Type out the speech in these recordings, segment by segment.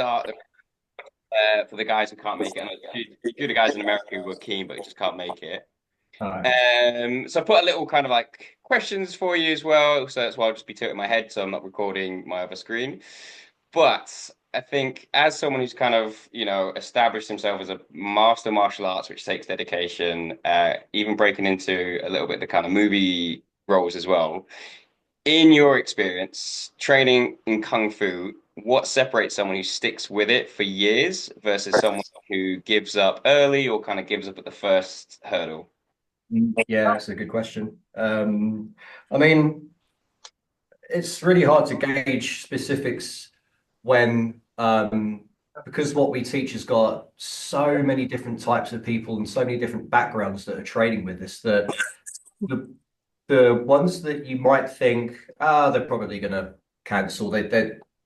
start for the guys who can't make it. And a few of the guys in America who were keen but just can't make it. All right. So I put a little kind of like questions for you as well. So that's why I'll just be tilting my head so I'm not recording my other screen. But I think as someone who's kind of, established himself as a master martial arts, which takes dedication, even breaking into a little bit the kind of movie roles as well. In your experience, training in Kung Fu, what separates someone who sticks with it for years versus someone who gives up early or kind of gives up at the first hurdle? Yeah, that's a good question. I mean, it's really hard to gauge specifics when because what we teach has got so many different types of people and so many different backgrounds that are training with this that the the ones that you might think, they're probably going to cancel. They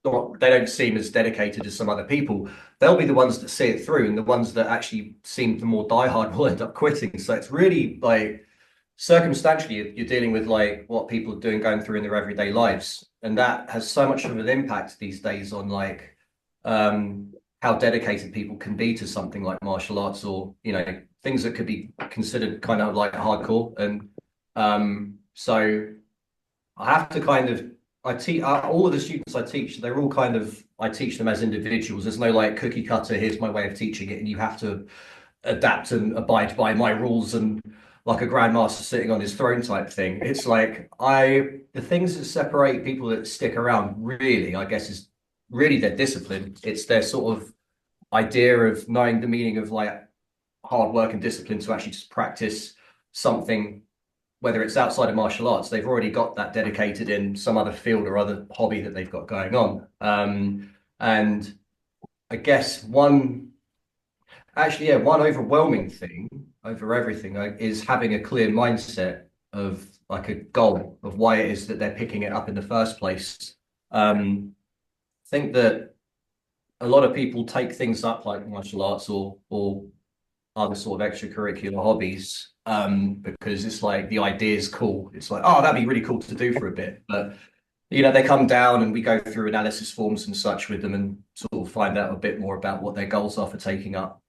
don't seem as dedicated as some other people. They'll be the ones that see it through, and the ones that actually seem the more diehard will end up quitting. So it's really like circumstantially, you're dealing with like what people are doing, going through in their everyday lives, and that has so much of an impact these days on like how dedicated people can be to something like martial arts, or things that could be considered kind of like hardcore. And so I have to kind of I teach all of the students I teach. They're all kind of I teach them as individuals. There's no like cookie cutter. Here's my way of teaching it, and you have to adapt and abide by my rules and like a grandmaster sitting on his throne type thing. It's like the things that separate people that stick around really, I guess, is really their discipline. It's their sort of idea of knowing the meaning of like hard work and discipline to actually just practice something, whether it's outside of martial arts. They've already got that dedicated in some other field or other hobby that they've got going on. And I guess one overwhelming thing over everything is having a clear mindset of like a goal of why it is that they're picking it up in the first place. I think that a lot of people take things up like martial arts or other sort of extracurricular hobbies because it's like the idea is cool. It's like, oh, that'd be really cool to do for a bit. But they come down and we go through analysis forms and such with them and sort of find out a bit more about what their goals are for taking up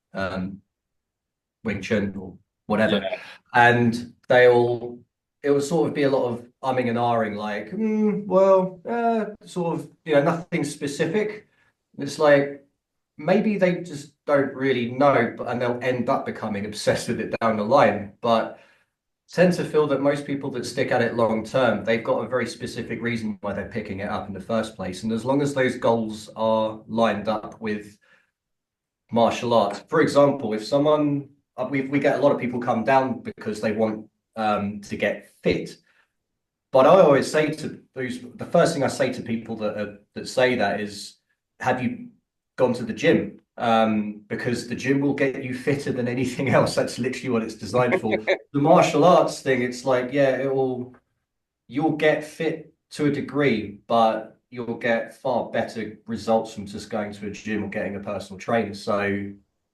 Wing Chun or whatever. Yeah. And it will sort of be a lot of umming and ahhing, like, sort of, nothing specific. It's like maybe they just don't really know, and they'll end up becoming obsessed with it down the line. But tend to feel that most people that stick at it long term, they've got a very specific reason why they're picking it up in the first place. And as long as those goals are lined up with martial arts, for example, if someone we get a lot of people come down because they want to get fit. But I always say to the first thing I say to people that say that is, have you gone to the gym? Because the gym will get you fitter than anything else. That's literally what it's designed for. The martial arts thing, it's like, yeah, you'll get fit to a degree, but you'll get far better results from just going to a gym or getting a personal trainer. So,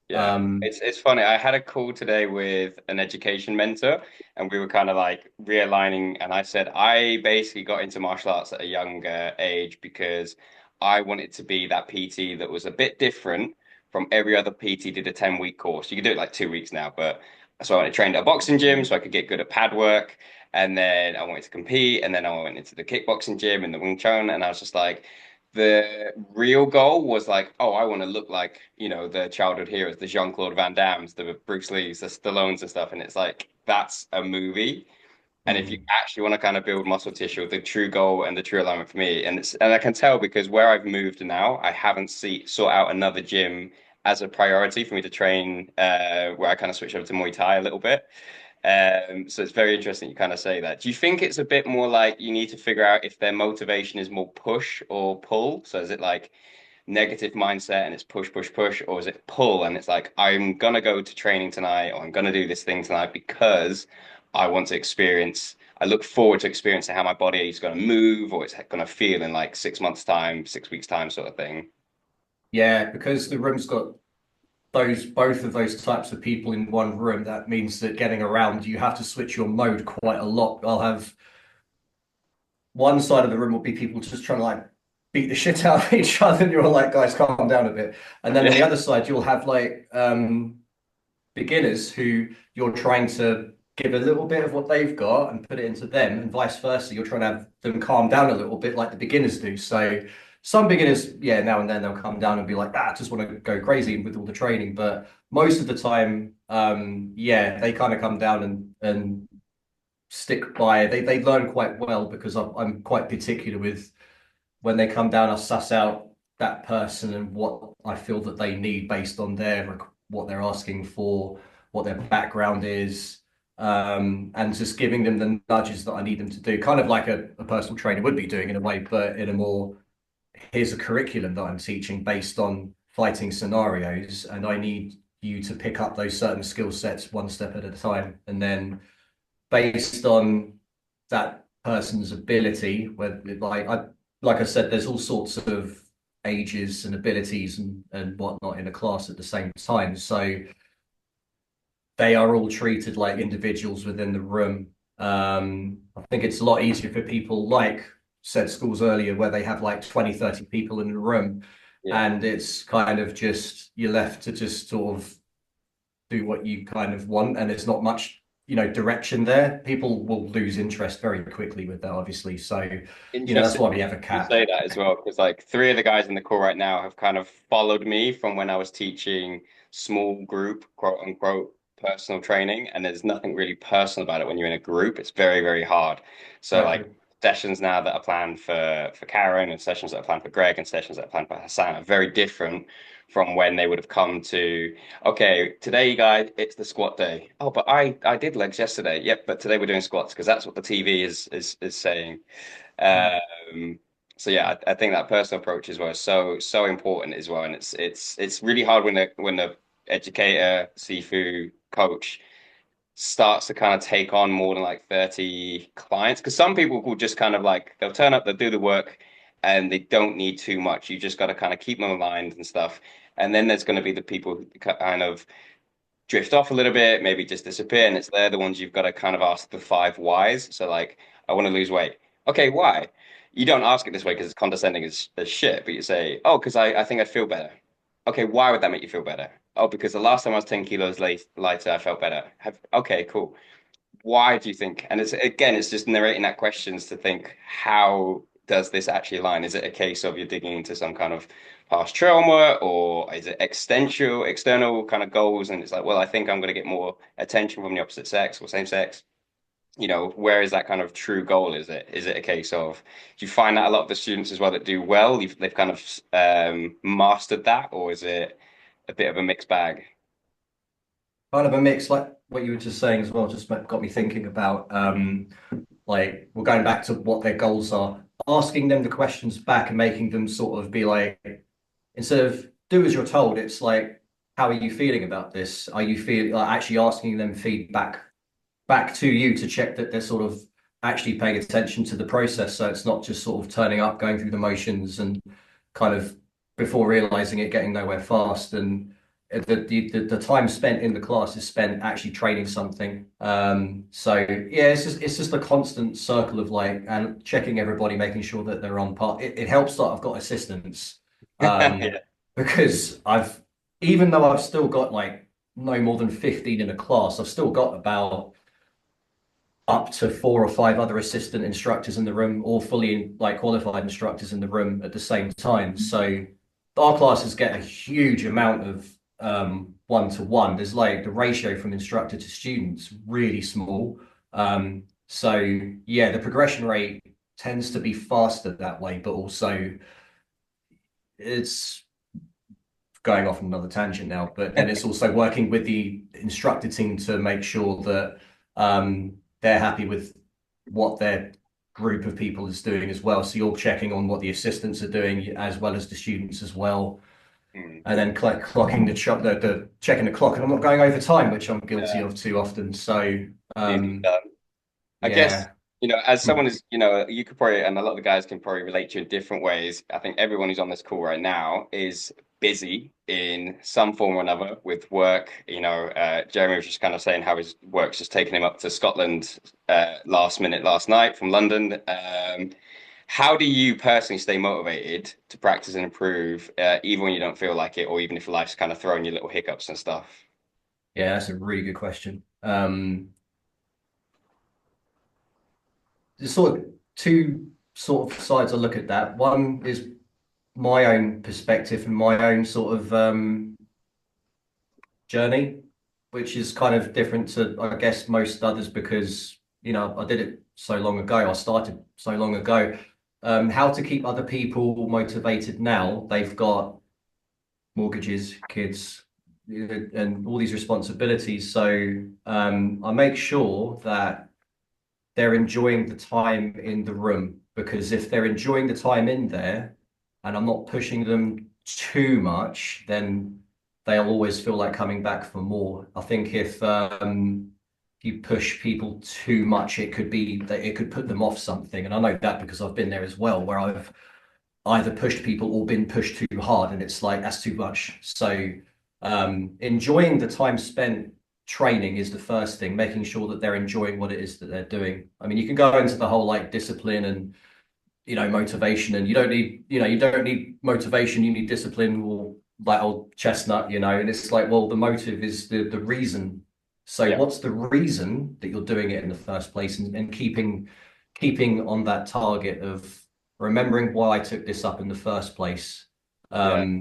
Yeah, um, it's funny. I had a call today with an education mentor, and we were kind of like realigning. And I said I basically got into martial arts at a younger age because I wanted to be that PT that was a bit different from every other PT. Did a 10-week course. You can do it like 2 weeks now, but so I trained at a boxing gym so I could get good at pad work, and then I wanted to compete, and then I went into the kickboxing gym and the Wing Chun, and I was just like the real goal was like, oh, I want to look like, the childhood heroes, the Jean-Claude Van Dammes, the Bruce Lees, the Stallones and stuff. And it's like, that's a movie. And if you mm, actually want to kind of build muscle tissue, the true goal and the true alignment for me, and I can tell because where I've moved now, I haven't sought out another gym as a priority for me to train, where I kind of switch over to Muay Thai a little bit. So it's very interesting you kind of say that. Do you think it's a bit more like you need to figure out if their motivation is more push or pull? So is it like negative mindset and it's push, push, push, or is it pull and it's like I'm gonna go to training tonight or I'm gonna do this thing tonight because I want to experience, I look forward to experiencing how my body is gonna move or it's gonna feel in like 6 months' time, 6 weeks' time, sort of thing. yeah, because the room's got both of those types of people in one room, that means that getting around, you have to switch your mode quite a lot. I'll have one side of the room will be people just trying to like beat the shit out of each other, and you're like, guys, calm down a bit. And then on Yeah. the other side, you'll have like beginners who you're trying to give a little bit of what they've got and put it into them, and vice versa. You're trying to have them calm down a little bit like the beginners do. So some beginners, yeah, now and then they'll come down and be like, ah, I just want to go crazy with all the training. But most of the time, yeah, they kind of come down and stick by. They learn quite well because I'm quite particular with when they come down, I suss out that person and what I feel that they need based on their what they're asking for, what their background is, and just giving them the nudges that I need them to do, kind of like a personal trainer would be doing in a way, but in a more here's a curriculum that I'm teaching based on fighting scenarios, and I need you to pick up those certain skill sets one step at a time, and then based on that person's ability, where like I said, there's all sorts of ages and abilities and whatnot in a class at the same time. So they are all treated like individuals within the room. I think it's a lot easier for people like said schools earlier where they have like 20, 30 people in a room, Yeah. and it's kind of just you're left to just sort of do what you kind of want, and there's not much, direction there. People will lose interest very quickly with that, obviously. So, that's Interesting why we have a you cap. say that as well, because like three of the guys in the call right now have kind of followed me from when I was teaching small group, quote unquote, personal training. And there's nothing really personal about it when you're in a group. It's very, very hard. So like Exactly. sessions now that are planned for Karen and sessions that are planned for Greg and sessions that are planned for Hassan are very different from when they would have come to, okay, today, guys, it's the squat day. Oh, but I did legs yesterday. Yep, but today we're doing squats because that's what the TV is saying. Um, so yeah, I think that personal approach as well is so important as well, and it's really hard when the educator, Sifu coach starts to kind of take on more than like 30 clients because some people will just kind of like they'll turn up, they'll do the work, and they don't need too much. You just got to kind of keep them aligned and stuff. And then there's going to be the people who kind of drift off a little bit, maybe just disappear, and it's they're the ones you've got to kind of ask the five whys. So like, I want to lose weight. Okay, why? You don't ask it this way because it's condescending as shit, but you say, oh, because I think I'd feel better. Okay, why would that make you feel better? Oh, because the last time I was 10 kilos lighter, I felt better. Okay, cool. Why do you think? And it's again, it's just narrating that questions to think, how does this actually align? Is it a case of you're digging into some kind of past trauma, or is it external kind of goals? And it's like, well, I think I'm going to get more attention from the opposite sex or same sex. Where is that kind of true goal? Is it a case of do you find that a lot of the students as well that do well, they've kind of mastered that, or is it a bit of a mixed bag? Kind of a mix, like what you were just saying as well, just got me thinking about like we're going back to what their goals are, asking them the questions back and making them sort of be like, instead of do as you're told, it's like, how are you feeling about this? Are you feeling like actually asking them feedback back to you to check that they're sort of actually paying attention to the process. So it's not just sort of turning up, going through the motions and kind of before realizing it, getting nowhere fast. And the time spent in the class is spent actually training something. So yeah, it's just a constant circle of like and checking everybody, making sure that they're on par. It helps that I've got assistants Yeah. because even though I've still got like no more than 15 in a class, I've still got about up to four or five other assistant instructors in the room, all fully like qualified instructors in the room at the same time. So our classes get a huge amount of one-to-one. There's like the ratio from instructor to students really small. So yeah, the progression rate tends to be faster that way, but also it's going off on another tangent now, but then it's also working with the instructor team to make sure that they're happy with what their group of people is doing as well. So you're checking on what the assistants are doing as well as the students as well. Hmm. And then clocking the checking the clock, and I'm not going over time, which I'm guilty Yeah, of too often. So easily done. I guess, yeah, as someone is, you could probably, and a lot of the guys can probably relate to you in different ways. I think everyone who's on this call right now is busy in some form or another with work. Jeremy was just kind of saying how his work's just taking him up to Scotland last minute last night from London. how do you personally stay motivated to practice and improve, even when you don't feel like it, or even if life's kind of throwing you little hiccups and stuff? Yeah, that's a really good question. There's sort of two sort of sides I look at that. One is my own perspective and my own sort of journey, which is kind of different to, I guess, most others because, I did it so long ago. I started so long ago. How to keep other people motivated now? They've got mortgages, kids, and all these responsibilities. So I make sure that they're enjoying the time in the room because if they're enjoying the time in there and I'm not pushing them too much, then they'll always feel like coming back for more. I think if you push people too much, it could be that it could put them off something. And I know that because I've been there as well, where I've either pushed people or been pushed too hard, and it's like that's too much. So enjoying the time spent training is the first thing, making sure that they're enjoying what it is that they're doing. I mean, you can go into the whole like discipline and motivation, and you don't need motivation, you need discipline or that old chestnut, and it's like, well, the motive is the reason. So Yeah, what's the reason that you're doing it in the first place and keeping on that target of remembering why I took this up in the first place. yeah,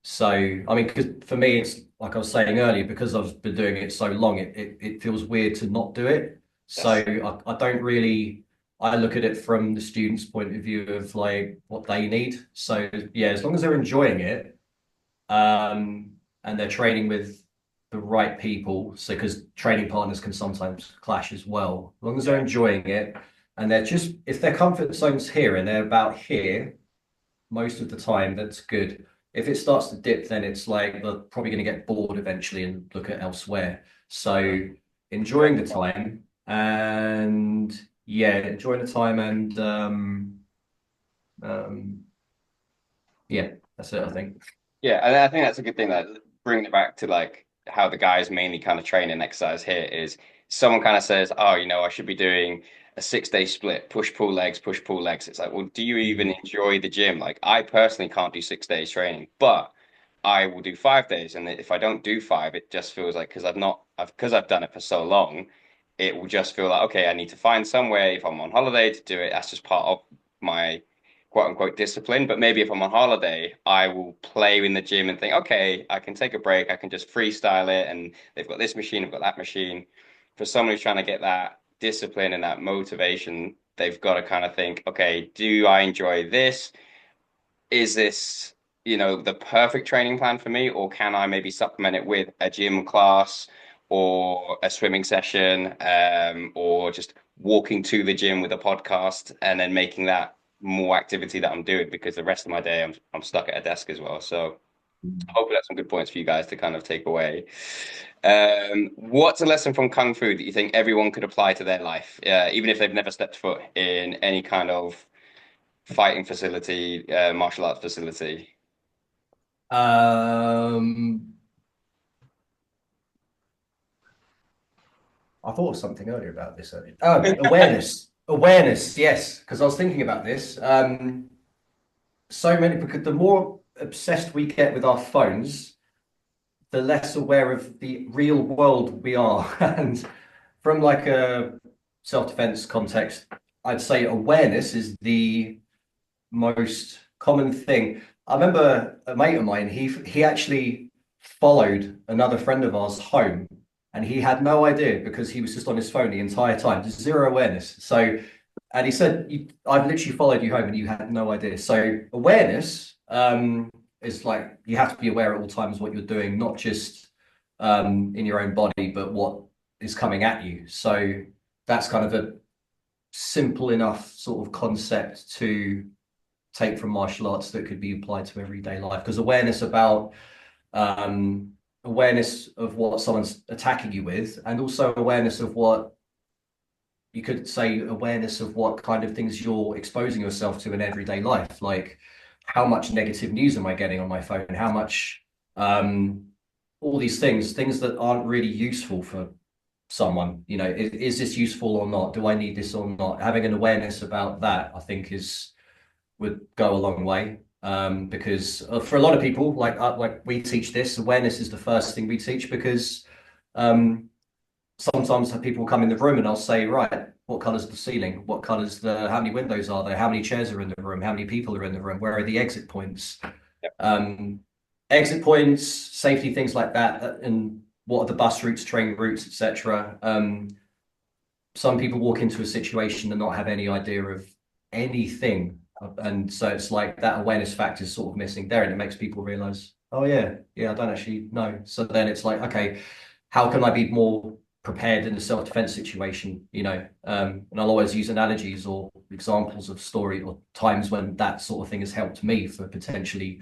So I mean, because for me, it's like I was saying earlier, because I've been doing it so long, it feels weird to not do it. So that's I don't really I look at it from the student's point of view of like what they need. So yeah, as long as they're enjoying it, and they're training with the right people. So because training partners can sometimes clash as well. As long as they're yeah, enjoying it and they're just if their comfort zone's here and they're about here most of the time, that's good. If it starts to dip, then it's like they're probably going to get bored eventually and look at elsewhere. So fair. enjoying the time and yeah, enjoying the time and um, yeah, that's it, I think. Yeah, and I think that's a good thing. That bringing it back to like how the guys mainly kind of train and exercise here is someone kind of says, "Oh, I should be doing a 6 day split, push pull legs, push pull legs." It's like, well, do you even enjoy the gym? Like, I personally can't do 6 days training, but I will do 5 days, and if I don't do five, it just feels like because I've done it for so long, it will just feel like okay, I need to find some way if I'm on holiday to do it. That's just part of my quote unquote discipline. But maybe if I'm on holiday, I will play in the gym and think, okay, I can take a break. I can just freestyle it. And they've got this machine, I've got that machine. For someone who's trying to get that discipline and that motivation, they've got to kind of think, okay, do I enjoy this? Is this, the perfect training plan for me? Or can I maybe supplement it with a gym class or a swimming session, or just walking to the gym with a podcast and then making that more activity that I'm doing because the rest of my day I'm stuck at a desk as well. So hopefully that's some good points for you guys to kind of take away. What's a lesson from Kung Fu that you think everyone could apply to their life, even if they've never stepped foot in any kind of fighting facility, martial arts facility? Um, I thought of something earlier about this earlier. Oh, awareness. Awareness, yes, because I was thinking about this. So many, because the more obsessed we get with our phones, the less aware of the real world we are. And from like a self-defense context, I'd say awareness is the most common thing. I remember a mate of mine, he actually followed another friend of ours home and he had no idea because he was just on his phone the entire time, just zero awareness. So, and he said, I've literally followed you home and you had no idea. So awareness is like you have to be aware at all times what you're doing, not just in your own body, but what is coming at you. So that's kind of a simple enough sort of concept to take from martial arts that could be applied to everyday life because um, awareness of what someone's attacking you with and also awareness of what you could say awareness of what kind of things you're exposing yourself to in everyday life like how much negative news am I getting on my phone how much um, all these things that aren't really useful for someone is this useful or not do I need this or not having an awareness about that I think is would go a long way. Because for a lot of people, like we teach this, awareness is the first thing we teach because um, sometimes people come in the room and I'll say, right, what color's the ceiling? What color's how many windows are there? How many chairs are in the room? How many people are in the room? Where are the exit points? Yep. Um, Exit points, safety, things like that, and what are the bus routes, train routes, etc. Some people walk into a situation and not have any idea of anything. And so it's like that awareness factor is sort of missing there, and it makes people realize, oh yeah, yeah, I don't actually know. So then it's like, okay, how can I be more prepared in a self-defense situation? And I'll always use analogies or examples of story or times when that sort of thing has helped me for potentially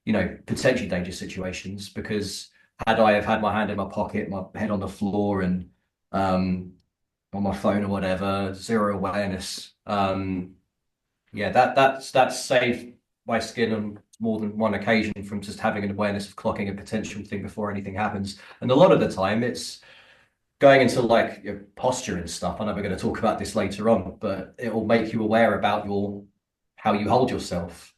dangerous situations. Because had I have had my hand in my pocket, my head on the floor, and um, on my phone or whatever, zero awareness. Yeah, that's saved my skin on more than one occasion from just having an awareness of clocking a potential thing before anything happens. And a lot of the time, it's going into like your posture and stuff. I know we're going to talk about this later on, but it will make you aware about your how you hold yourself,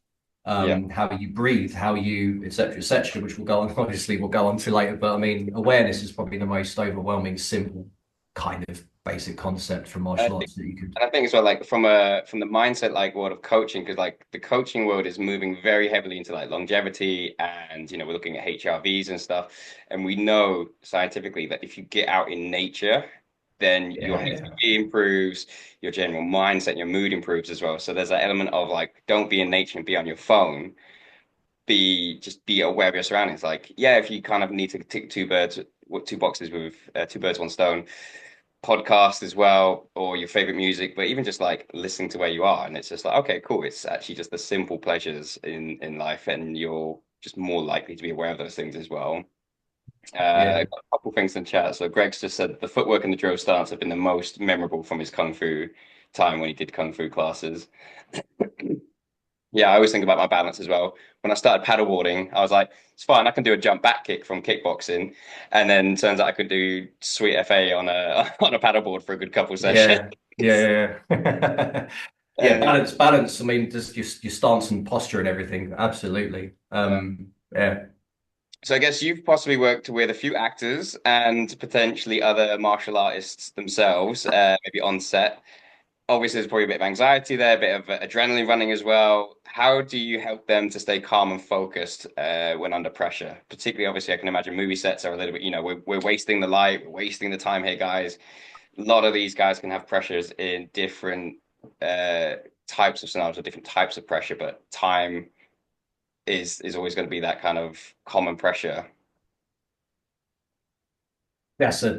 Yeah. how you breathe, how you, etc., which we'll go on. Obviously, we'll go on to later. But I mean, awareness is probably the most overwhelming, simple kind of basic concept from I martial think, arts that you could. and I think as well, like from the mindset like world of coaching, because like the coaching world is moving very heavily into like longevity, and we're looking at HRVs and stuff, and we know scientifically that if you get out in nature, then your Yeah, HRV improves, your general mindset, your mood improves as well. So there's that element of like, don't be in nature and be on your phone. Be aware of your surroundings. Like, yeah, if you kind of need to tick two boxes with two birds, one stone, podcast as well, or your favorite music, but even just like listening to where you are, and it's just like, okay, cool. It's actually just the simple pleasures in life, and you're just more likely to be aware of those things as well. yeah. A couple things in chat. So Greg's just said the footwork and the drill stance have been the most memorable from his kung fu time when he did kung fu classes. Yeah, I always think about my balance as well. When I started paddleboarding, I was like, it's fine, I can do a jump back kick from kickboxing. And then turns out I could do sweet FA on a on a paddleboard for a good couple sessions. Yeah, yeah, yeah. Yeah, And balance. I mean, just your stance and posture and everything. Absolutely. yeah. Yeah, So I guess you've possibly worked with a few actors and potentially other martial artists themselves, maybe on set. Obviously, there's probably a bit of anxiety there, a bit of adrenaline running as well. How do you help them to stay calm and focused when under pressure? Particularly, obviously, I can imagine movie sets are a little bit, we're wasting the light, we're wasting the time here, guys. A lot of these guys can have pressures in different uh, types of scenarios or different types of pressure, but time is always going to be that kind of common pressure.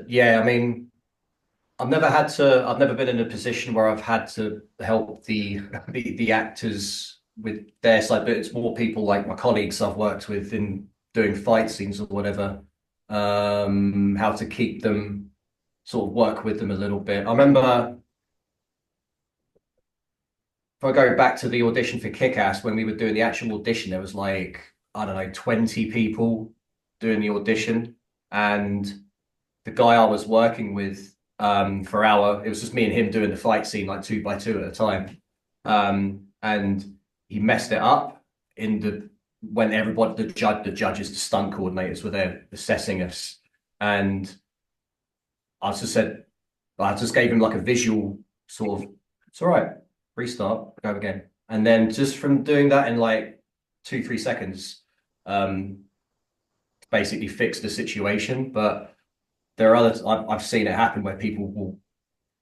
yeah. I mean, I've never been in a position where I've had to help the actors with their side, but it's more people like my colleagues I've worked with in doing fight scenes or whatever. How to keep them sort of work with them a little bit. I remember if I go back to the audition for Kick-Ass, when we were doing the actual audition, there was like, I don't know, 20 people doing the audition. And the guy I was working with for our, it was just me and him doing the fight scene like two by two at a time. And he messed it up in the when everybody, the judges, the stunt coordinators were there assessing us. And I just said, I just gave him like a visual sort of, it's all right, restart, go again. And then just from doing that in like 2, 3 seconds, um, basically fixed the situation. But there are others, I've seen it happen where people will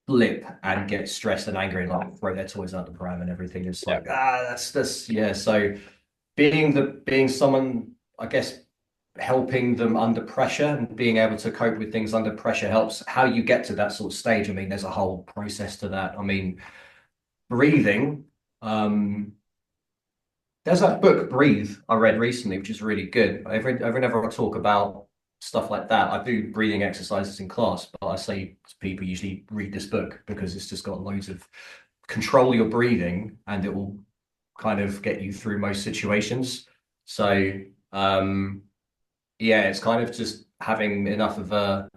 blip and get stressed and angry and like throw their toys out the pram and everything. It's Yeah. like, that's, yeah. So being someone, I guess, helping them under pressure and being able to cope with things under pressure helps. How you get to that sort of stage, I mean, there's a whole process to that. I mean, breathing. Um, there's that book, Breathe, I read recently, which is really good. Whenever I talk about stuff like that, I do breathing exercises in class, but I say to people usually read this book because it's just got loads of control your breathing and it will kind of get you through most situations. So, yeah, it's kind of just having enough of a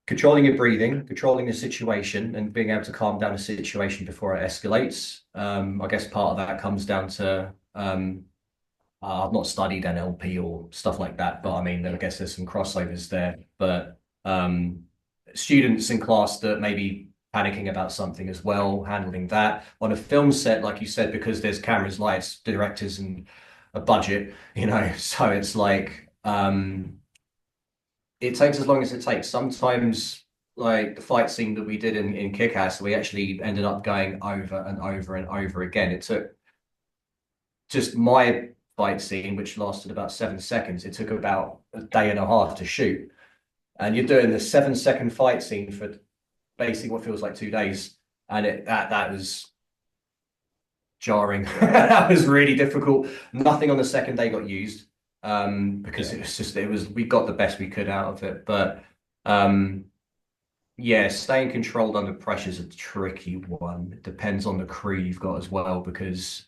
controlling your breathing, controlling the situation, and being able to calm down a situation before it escalates. I guess part of that comes down to I've not studied NLP or stuff like that, but I mean, I guess there's some crossovers there. But students in class that may be panicking about something as well, handling that on a film set, like you said, because there's cameras, lights, directors, and a budget, so it's like it takes as long as it takes. Sometimes, like the fight scene that we did in Kick-Ass, we actually ended up going over and over and over again. It took just my fight scene, which lasted about 7 seconds. It took about a day and a half to shoot, and you're doing the 7 second fight scene for basically what feels like 2 days, and that was jarring. That was really difficult. Nothing on the second day got used because we got the best we could out of it. But yeah, staying controlled under pressure is a tricky one. It depends on the crew you've got as well, because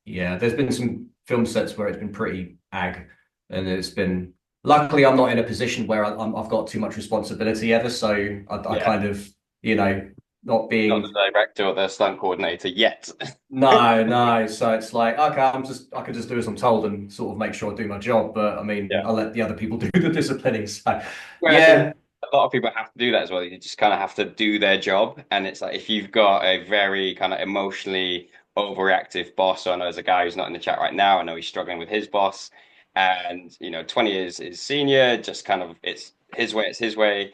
yeah, there's been some film sets where it's been pretty ag, and it's been. Luckily, I'm not in a position where I've got too much responsibility ever, so I Yeah. kind of, not Not being. the director or the stunt coordinator yet. No, no. So it's like, okay, I can just do as I'm told and sort of make sure I do my job. But I mean, Yeah. I'll let the other people do the disciplining. So Where I think yeah, a lot of people have to do that as well. You just kind of have to do their job. And it's like if you've got a very kind of emotionally overreactive boss, so I know there's a guy who's not in the chat right now. I know he's struggling with his boss. And 20 years is senior, just kind of it's his way.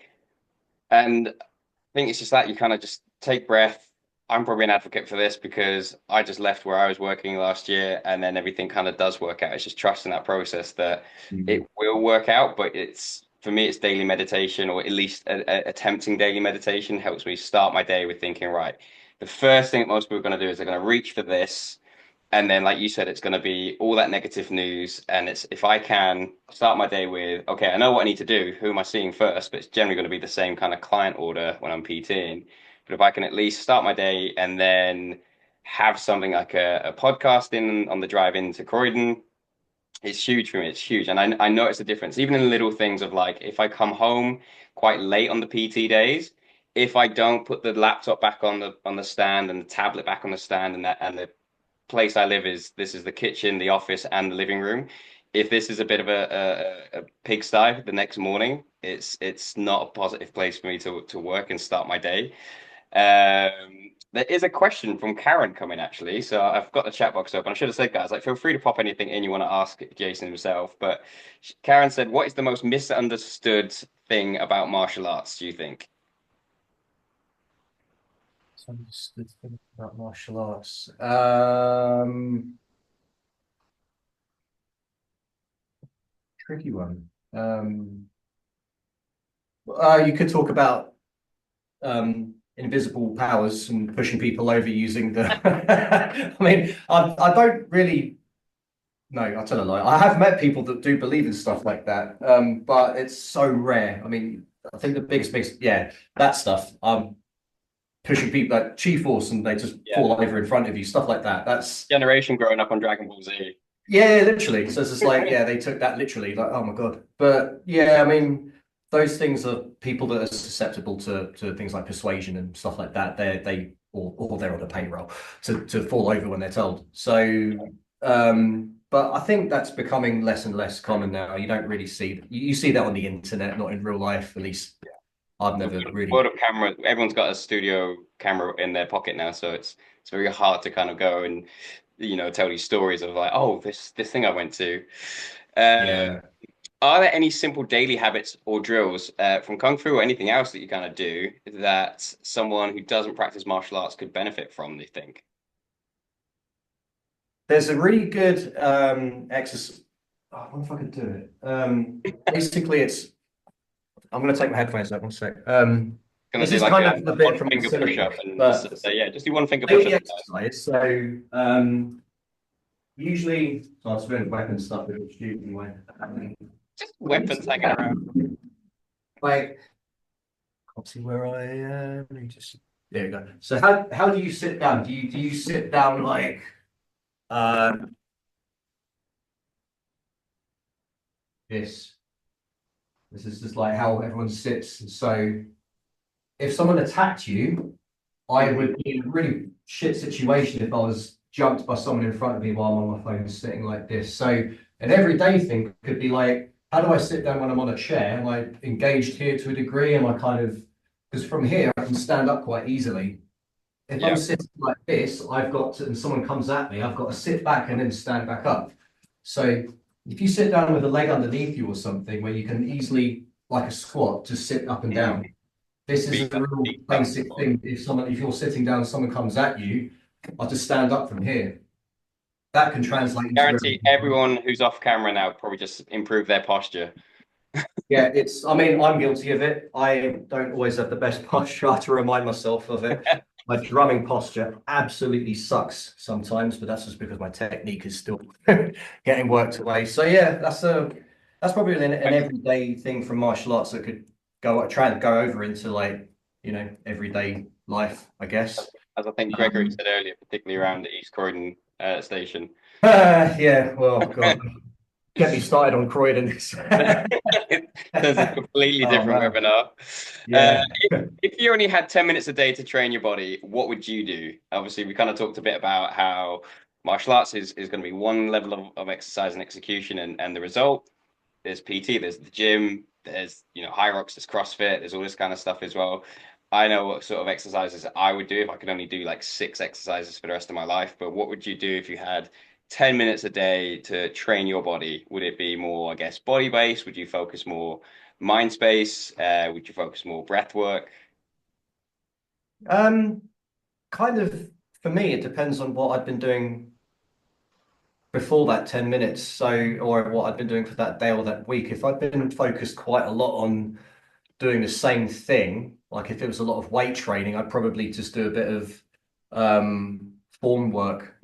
And I think it's just that you kind of just take breath. I'm probably an advocate for this because I just left where I was working last year, and then everything kind of does work out. It's just trusting that process that it will work out. But it's for me, it's daily meditation, or at least attempting daily meditation helps me start my day with thinking, right, the first thing that most people are going to do is they're going to reach for this. And then, like you said, it's going to be all that negative news. And it's if I can start my day with, okay, I know what I need to do. Who am I seeing first? But it's generally going to be the same kind of client order when I'm PTing. But if I can at least start my day and then have something like a podcast in on the drive into Croydon, it's huge for me. It's huge. And I notice the difference, even in little things of like if I come home quite late on the PT days, if I don't put the laptop back on the stand and the tablet back on the stand and the place I live is this is the kitchen, the office, and the living room. If this is a bit of a pigsty the next morning, it's not a positive place for me to work and start my day. There is a question from Karen coming actually, so I've got the chat box open. I should have said, guys, like feel free to pop anything in you want to ask Jason himself. But Karen said, "What is the most misunderstood thing about martial arts? Do you think?" understood thing about martial arts. Tricky one. You could talk about invisible powers and pushing people over using the. I mean, I don't really. No, I tell a lie. I have met people that do believe in stuff like that, but it's so rare. I mean, I think the biggest, yeah, that stuff. Pushing people like Chief Force and they just Yeah, fall over in front of you, stuff like that. That's generation growing up on Dragon Ball Z. yeah, literally. So it's just like, yeah, they took that literally, like, oh my God. But yeah, I mean, those things are people that are susceptible to things like persuasion and stuff like that. Or they're on a payroll to fall over when they're told. So but I think that's becoming less and less common now. You don't really see you see that on the internet, not in real life. At least I've The never world really. of camera, everyone's got a studio camera in their pocket now, so it's very hard to kind of go and tell these stories of like, oh, this thing I went to. Uh, Yeah. are there any simple daily habits or drills from Kung Fu or anything else that you kind of do that someone who doesn't practice martial arts could benefit from, do you think? There's a really good exercise. Oh, I wonder if I could do it. Basically, it's. I'm going to take my headphones out one sec. Gonna This do is like kind a of a bit one from the finger push facility, up and just but say, yeah, just do one finger push daily up. exercise. So usually, so I was doing weapon stuff with the student anyway. Just weapons hanging around. Like, can't see where I am. Let me just. There you go. So how do you sit down? Do you sit down like this? This is just like how everyone sits. So if someone attacked you, I Hmm. would be in a really shit situation if I was jumped by someone in front of me while I'm on my phone sitting like this. So an everyday thing could be like, how do I sit down when I'm on a chair? Am I engaged here to a degree? Am I kind of, because from here I can stand up quite easily. If I'm Yeah. sitting like this, I've got to, and someone comes at me, I've got to sit back and then stand back up. So if you sit down with a leg underneath you or something where you can easily, like a squat, just sit up and Mm. down. This is a real Feet touch the basic floor. thing. If you're sitting down, someone comes at you, I just stand up from here. That can translate into Guarantee everything. everyone who's off camera now probably just improve their posture. Yeah, I mean, I'm guilty of it. I don't always have the best posture. I have to remind myself of it. My drumming posture absolutely sucks sometimes, but that's just because my technique is still getting worked away. So yeah, that's probably an everyday thing from martial arts that could try and go over into like, everyday life, I guess. As I think Gregory Um, said earlier, particularly around the East Croydon station. yeah, well, God, get me started on Croydon. That's a completely Oh different man, webinar. Uh, yeah. if you only had 10 minutes a day to train your body, what would you do? Obviously, we kind of talked a bit about how martial arts is going to be one level of exercise and execution, and the result. There's PT, there's the gym, there's high rocks, there's CrossFit, there's all this kind of stuff as well. I know what sort of exercises I would do if I could only do like six exercises for the rest of my life. But what would you do if you had 10 minutes a day to train your body? Would it be more, I guess, body based? Would you focus more mind space? Would you focus more breath work? Um, Kind of for me, it depends on what I've been doing before that 10 minutes. So, or what I've been doing for that day or that week. If I've been focused quite a lot on doing the same thing, like if it was a lot of weight training, I'd probably just do a bit of form work,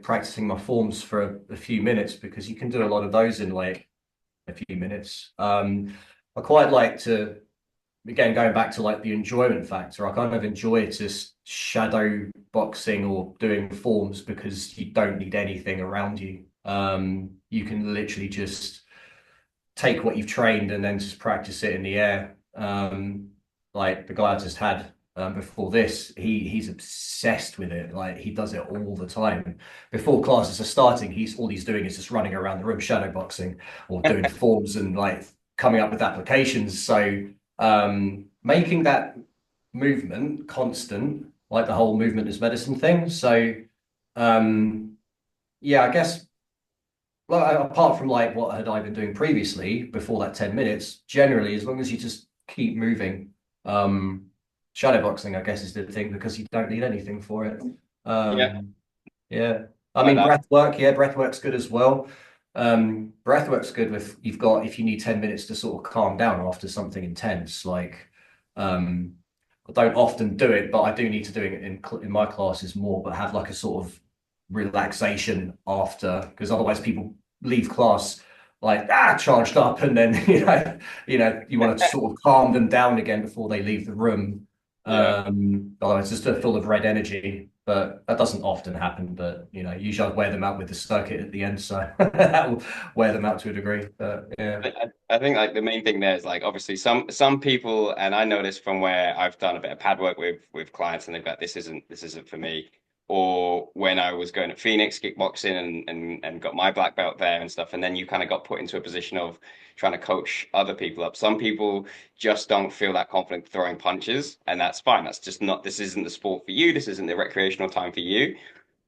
practicing my forms for a few minutes because you can do a lot of those in like a few minutes. I quite like to again, going back to like the enjoyment factor, I kind of enjoy just shadow boxing or doing forms because you don't need anything around you. You can literally just take what you've trained and then just practice it in the air. Like the guy I just had before this, he's obsessed with it. Like he does it all the time. Before classes are starting, he's all he's doing is just running around the room shadow boxing or doing forms and like coming up with applications. So making that movement constant, like the whole movement is medicine thing. So um, yeah, I guess well, apart from like what had I been doing previously before that 10 minutes, generally, as long as you just keep moving, shadowboxing, I guess, is the thing because you don't need anything for it. Yeah, Yeah. I like mean, that. breath work, yeah, breath work's good as well. Breath work's good if you need 10 minutes to sort of calm down after something intense. Like, um, I don't often do it, but I do need to do it in my classes more, but have like a sort of relaxation after, because otherwise people leave class like charged up, and then you want to sort of calm them down again before they leave the room. Yeah. Otherwise, it's just full of red energy, but that doesn't often happen. But usually I wear them out with the circuit at the end, so that will wear them out to a degree. But yeah, I think like the main thing there is like obviously some people, and I know this from where I've done a bit of pad work with clients, and they've got this isn't for me. Or when I was going to Phoenix kickboxing and got my black belt there and stuff, and then you kind of got put into a position of trying to coach other people up. Some people just don't feel that confident throwing punches, and that's fine. That's just not, this isn't the sport for you. This isn't the recreational time for you.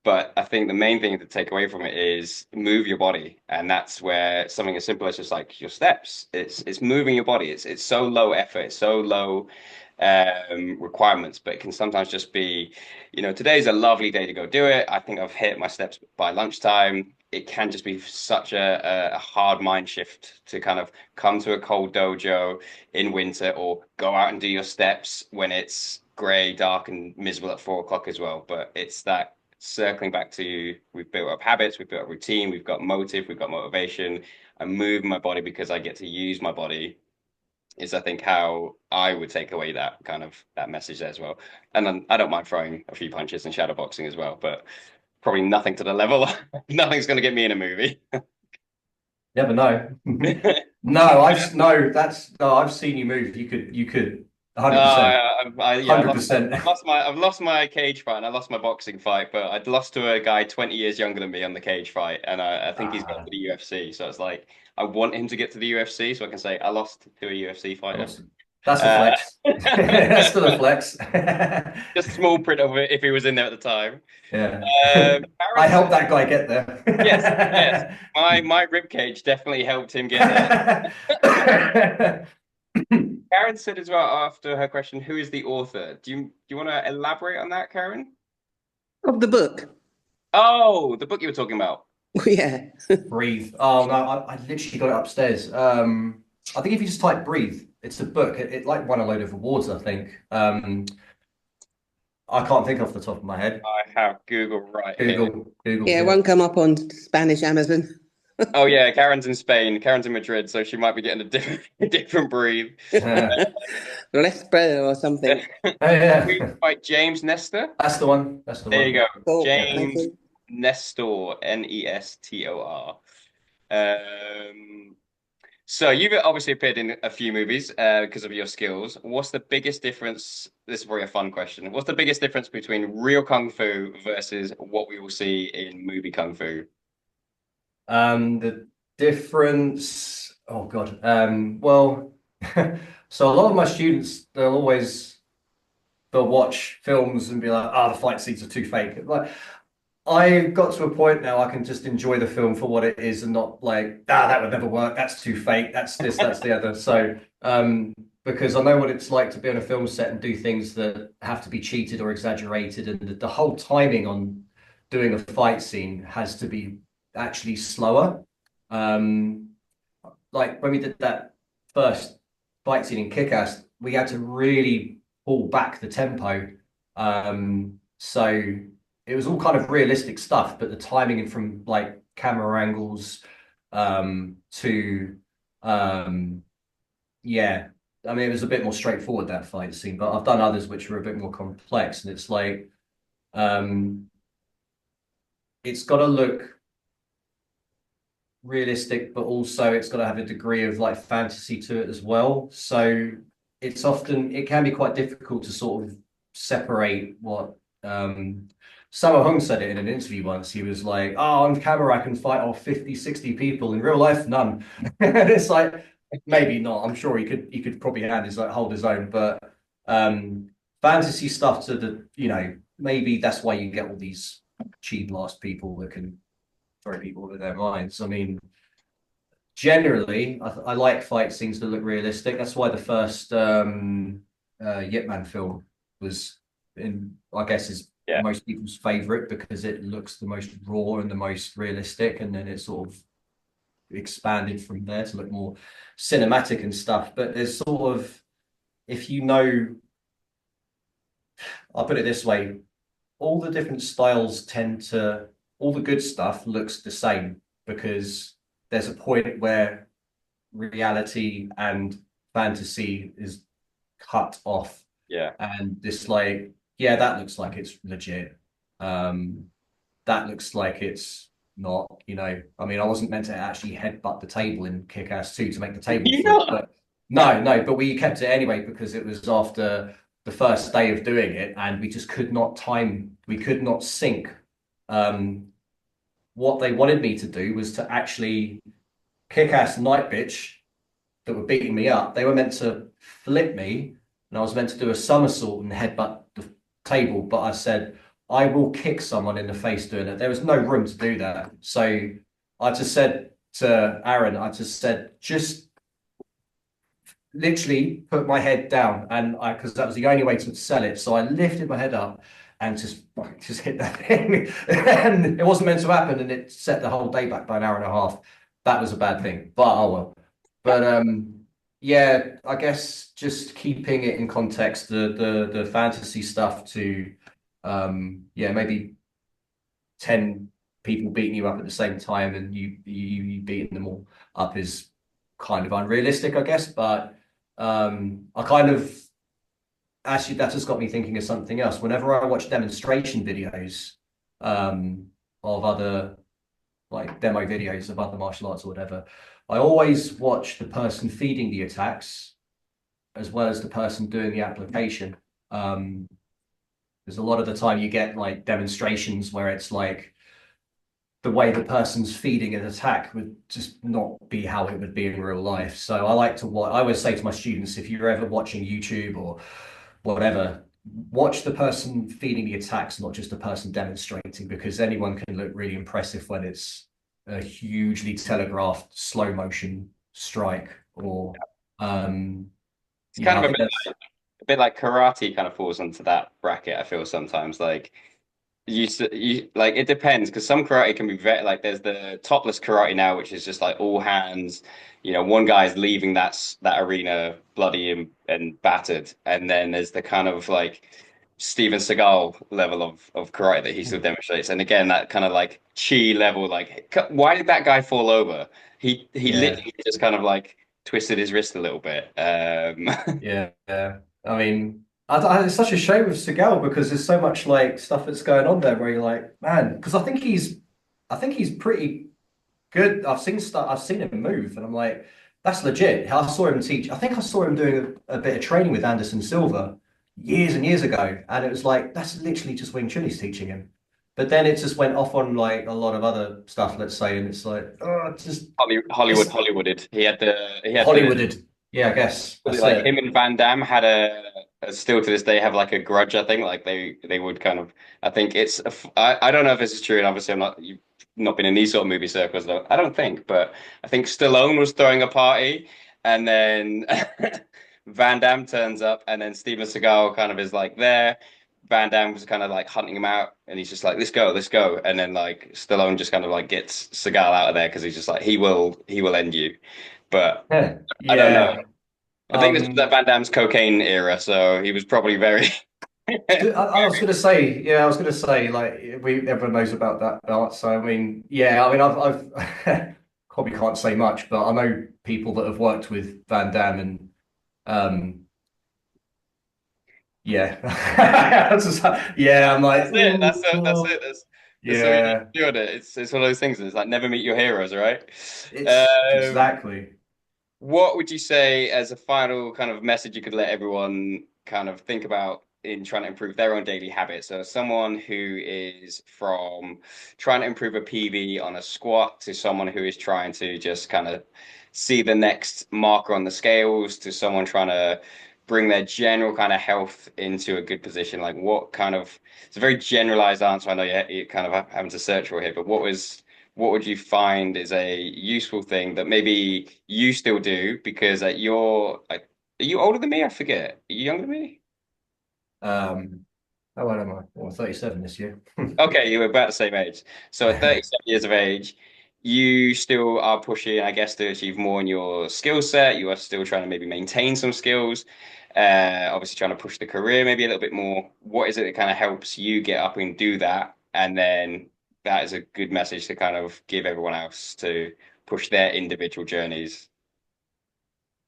But I think the main thing to take away from it is move your body, and that's where something as simple as just like your steps. It's moving your body. It's so low effort, it's so low requirements, but it can sometimes just be, today's a lovely day to go do it. I think I've hit my steps by lunchtime. It can just be such a hard mind shift to kind of come to a cold dojo in winter or go out and do your steps when it's grey, dark, and miserable at 4 o'clock as well. But it's that circling back to we've built up habits, we've built up routine, we've got motive, we've got motivation. I move my body because I get to use my body is I think how I would take away that kind of that message there as well. And then I don't mind throwing a few punches and shadow boxing as well, but probably nothing to the level. Nothing's going to get me in a movie. Never know. No, I've seen you move. You could No, 100%. yeah, I've 100%. I've lost my cage fight and I lost my boxing fight, but I'd lost to a guy 20 years younger than me on the cage fight, and I think he's got to Ah, the UFC. So it's like I want him to get to the UFC so I can say I lost to a UFC fighter. awesome. That's a Uh, flex. That's still a flex. just small print of it if he was in there at the time. Yeah. I Karen helped said, that guy get yes, yes, there. my rib cage definitely helped him get there. Karen said as well after her question, "Who is the author?" Do you want to elaborate on that, Karen? Of the book. Oh, the book you were talking about. Yeah. Breathe. Oh no, I literally got it upstairs. I think if you just type breathe, it's a book. It like won a load of awards, I think. I can't think off the top of my head. I have Google right here. Google, Yeah, it yeah. won't come up on Spanish Amazon. Oh yeah, Karen's in Spain. Karen's in Madrid, so she might be getting a different a different breathe. Let's spread or something. Oh yeah, By James Nestor. that's the one. That's the There you one. go. Cool. Yeah. Thank James you. Nestor, Nestor. Um, so you've obviously appeared in a few movies because of your skills. What's the biggest difference? This is probably a fun question. What's the biggest difference between real kung fu versus what we will see in movie kung fu? The difference. Oh God. Well, so a lot of my students, they'll watch films and be like, "Ah, the fight scenes are too fake." Like, I got to a point now I can just enjoy the film for what it is and not like, that would never work. That's too fake. That's this, that's the other. So, because I know what it's like to be on a film set and do things that have to be cheated or exaggerated, and the whole timing on doing a fight scene has to be actually slower. Um, like when we did that first fight scene in Kick-Ass, we had to really pull back the tempo. So it was all kind of realistic stuff, but the timing from like camera angles to yeah, I mean it was a bit more straightforward that fight scene, but I've done others which were a bit more complex, and it's like um it's got to look realistic, but also it's got to have a degree of like fantasy to it as well. So it can be quite difficult to sort of separate what Sammo Hung said it in an interview once. He was like, "Oh, on camera I can fight off 50, 60 people. In real life, none." And it's like maybe not. I'm sure he could probably hold his own, but fantasy stuff to maybe that's why you get all these cheap blast people that can throw people over their minds. I mean, generally, I like fight scenes that look realistic. That's why the first Yip Man film was I guess, is Yeah. most people's favorite because it looks the most raw and the most realistic, and then it sort of expanded from there to look more cinematic and stuff. But there's sort of, if you know, I'll put it this way, all the different styles all the good stuff looks the same because there's a point where reality and fantasy is cut off. Yeah. And this like, yeah, that looks like it's legit. That looks like it's not, I mean, I wasn't meant to actually headbutt the table in Kick-Ass 2 to make the table flip, Yeah. but no, but we kept it anyway because it was after the first day of doing it and we just we could not sync. What they wanted me to do was to actually Kick-Ass Night Bitch that were beating me up. They were meant to flip me and I was meant to do a somersault and headbutt the table, but I said, I will kick someone in the face doing it. There was no room to do that. So I just said to Aaron, just literally put my head down, and because that was the only way to sell it. So I lifted my head up and just hit that thing. And it wasn't meant to happen, and it set the whole day back by an hour and a half. That was a bad thing, but oh well. But yeah, I guess just keeping it in context, the fantasy stuff to yeah, maybe 10 people beating you up at the same time and you beating them all up is kind of unrealistic, I guess. But I kind of actually that just got me thinking of something else. Whenever I watch demonstration videos of other like demo videos of other martial arts or whatever, I always watch the person feeding the attacks as well as the person doing the application. Um, there's a lot of the time you get like demonstrations where it's like the way the person's feeding an attack would just not be how it would be in real life. So I like to watch, I always say to my students, if you're ever watching YouTube or whatever, watch the person feeding the attacks, not just the person demonstrating, because anyone can look really impressive when it's a hugely telegraphed slow motion strike or It's kind yeah, of I think that's a bit like karate kind of falls into that bracket, I feel sometimes. Like you like it depends because some karate can be very like there's the topless karate now, which is just like all hands. You know, one guy's leaving that arena bloody and battered, and then there's the kind of like Steven Seagal level of karate that he still demonstrates. And again, that kind of like chi level, like why did that guy fall over? He yeah. literally just kind of like twisted his wrist a little bit. Yeah, yeah. I mean, it's such a shame with Seagal because there's so much like stuff that's going on there where you're like, man, because I think he's pretty good. I've seen him move, and I'm like, that's legit. I saw him teach. I think I saw him doing a bit of training with Anderson Silva years and years ago, and it was like that's literally just Wing Chun he's teaching him. But then it just went off on like a lot of other stuff, let's say, and it's like, oh, it's just Hollywood it's Hollywooded. He had the Hollywooded. Yeah, I guess was it that's like him it. and Van Damme had still to this day have like a grudge, I think. Like they would kind of I think I don't know if this is true, and obviously you've not been in these sort of movie circles though. I don't think, but I think Stallone was throwing a party and then Van Damme turns up and then Steven Seagal kind of is like there. Van Damme was kind of like hunting him out and he's just like, let's go, let's go. And then like Stallone just kind of like gets Seagal out of there because he's just like, he will end you. But Yeah, I don't know. yeah. I think this was that Um, Van Damme's cocaine era, so he was probably very. I was going to say, yeah, I was going to say, like, everyone knows about that art. So, I mean, yeah, I mean, I've probably can't say much, but I know people that have worked with Van Damme, and yeah, yeah, I'm like, That's it. ooh, That's it. That's oh, it. That's so easy to yeah, do it. It's one of those things. It's like never meet your heroes, right? it's Um, exactly. what would you say as a final kind of message you could let everyone kind of think about in trying to improve their own daily habits? So someone who is from trying to improve a PV on a squat to someone who is trying to just kind of see the next marker on the scales to someone trying to bring their general kind of health into a good position. Like what kind of, it's a very generalized answer. I know you're kind of having to search for here, but what would you find is a useful thing that maybe you still do because at your like are you older than me? I forget. Are you younger than me? Um, how old am I? Well, 37 this year. Okay, you were about the same age. So at 37 years of age, you still are pushing, I guess, to achieve more in your skill set. You are still trying to maybe maintain some skills. Obviously trying to push the career maybe a little bit more. What is it that kind of helps you get up and do that? And then that is a good message to kind of give everyone else to push their individual journeys.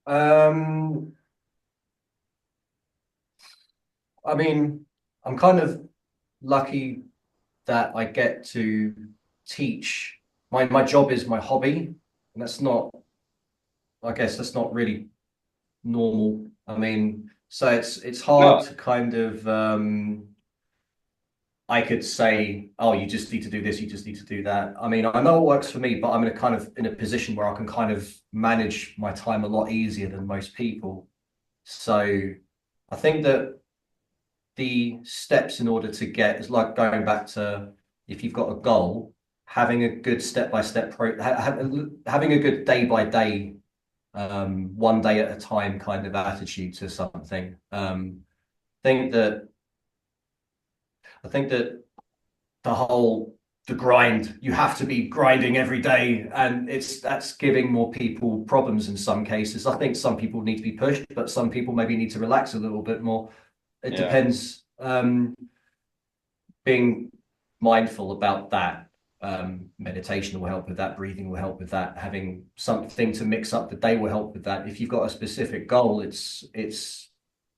Um, I mean, I'm kind of lucky that I get to teach. My job is my hobby, and that's not, I guess that's not really normal. I mean, so it's hard No, to kind of I could say, oh, you just need to do this, you just need to do that. I mean, I know it works for me, but I'm in a kind of in a position where I can kind of manage my time a lot easier than most people. So I think that the steps in order to get is like going back to if you've got a goal, having a good step by step having a good day by day, one day at a time kind of attitude to something. Think that I think that the whole the grind you have to be grinding every day and it's that's giving more people problems in some cases. I think some people need to be pushed, but some people maybe need to relax a little bit more. It yeah. depends. Being mindful about that. Meditation will help with that. Breathing will help with that. Having something to mix up the day will help with that. If you've got a specific goal, it's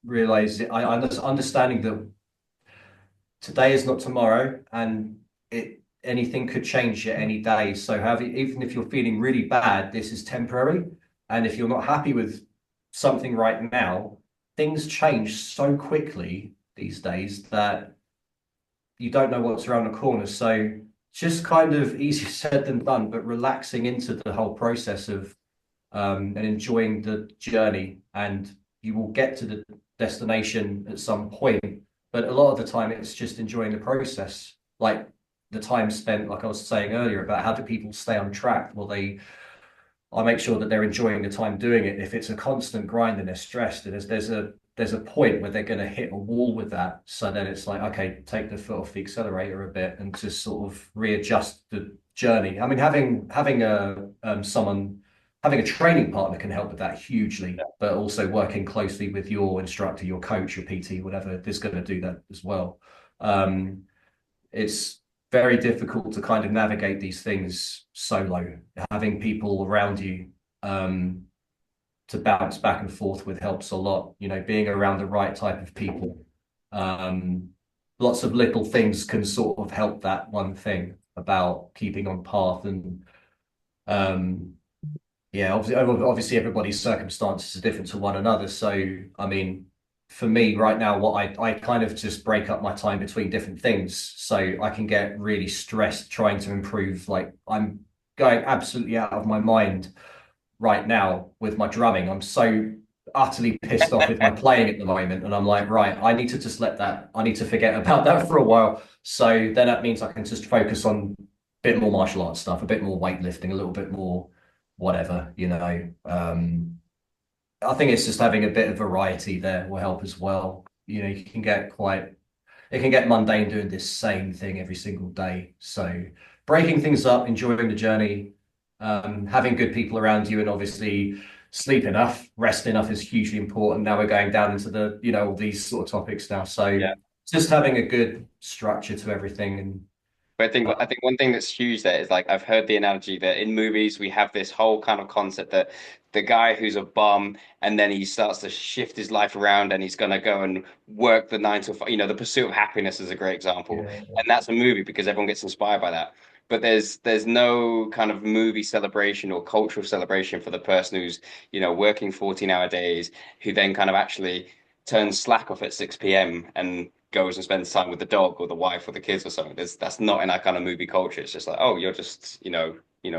realize I understanding that today is not tomorrow, and it anything could change at any day. So even if you're feeling really bad, this is temporary. And if you're not happy with something right now, things change so quickly these days that you don't know what's around the corner. So just kind of easier said than done, but relaxing into the whole process of and enjoying the journey. And you will get to the destination at some point. But a lot of the time, it's just enjoying the process. Like the time spent, like I was saying earlier, about how do people stay on track? Well, I make sure that they're enjoying the time doing it. If it's a constant grind and they're stressed, there's a point where they're going to hit a wall with that. So then it's like, okay, take the foot off the accelerator a bit and just sort of readjust the journey. I mean, having a training partner can help with that hugely, but also working closely with your instructor, your coach, your PT, whatever, is going to do that as well. It's very difficult to kind of navigate these things solo. Having people around you to bounce back and forth with helps a lot. You know, being around the right type of people. Lots of little things can sort of help that one thing about keeping on path. And yeah, obviously everybody's circumstances are different to one another. So, I mean, for me right now, what I kind of just break up my time between different things. So I can get really stressed trying to improve. Like I'm going absolutely out of my mind right now with my drumming. I'm so utterly pissed off with my playing at the moment. And I'm like, right, I need to just I need to forget about that for a while. So then that means I can just focus on a bit more martial arts stuff, a bit more weightlifting, a little bit more whatever, you know. I think it's just having a bit of variety there will help as well. You know, it can get mundane doing this same thing every single day. So breaking things up, enjoying the journey, having good people around you, and obviously sleep enough, rest enough is hugely important. Now we're going down into all these sort of topics now. So Yeah. just having a good structure to everything. And But I think one thing that's huge there is like I've heard the analogy that in movies we have this whole kind of concept that the guy who's a bum and then he starts to shift his life around and he's gonna go and work the 9 to 5. You know, The Pursuit of Happiness is a great example, yeah, and that's a movie because everyone gets inspired by that. But there's no kind of movie celebration or cultural celebration for the person who's, working 14-hour days, who then kind of actually turns Slack off at 6 p.m. and goes and spends time with the dog or the wife or the kids or something. That's not in our kind of movie culture. It's just like, oh, you're just,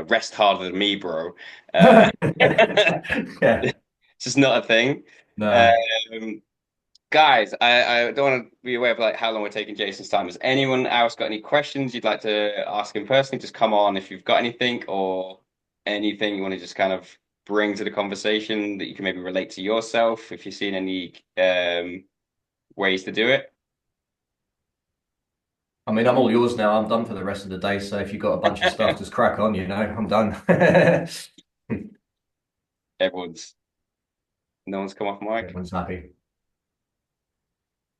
rest harder than me, bro. yeah, It's just not a thing. no. Um, guys, I don't want to be aware of like how long we're taking Jason's time. Has anyone else got any questions you'd like to ask him personally? Just come on if you've got anything or anything you want to just kind of bring to the conversation that you can maybe relate to yourself if you've seen any ways to do it. I mean, I'm all yours now. I'm done for the rest of the day. So if you've got a bunch of stuff, just crack on, I'm done. Everyone's no one's come off mic. Everyone's happy.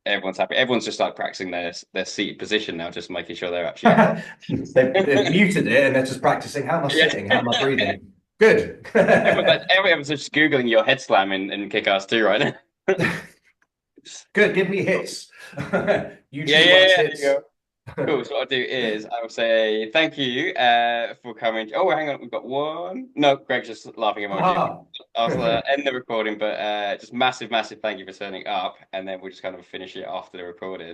Everyone's happy. Everyone's just like practicing their seated position now, just making sure they're actually happy. They've muted it and they're just practicing. How am I Yeah. sitting? How am I breathing? Good. Everyone's just Googling your head slam in Kick-Ass 2 right now. Good. Give me hits. YouTube Yeah. likes There hits. you go. Cool. So what I'll do is I will say thank you for coming. Oh, hang on. We've got one. No, Greg's just laughing emoji. Ah. I'll end the recording, but just massive thank you for turning up. And then we'll just kind of finish it after the recording.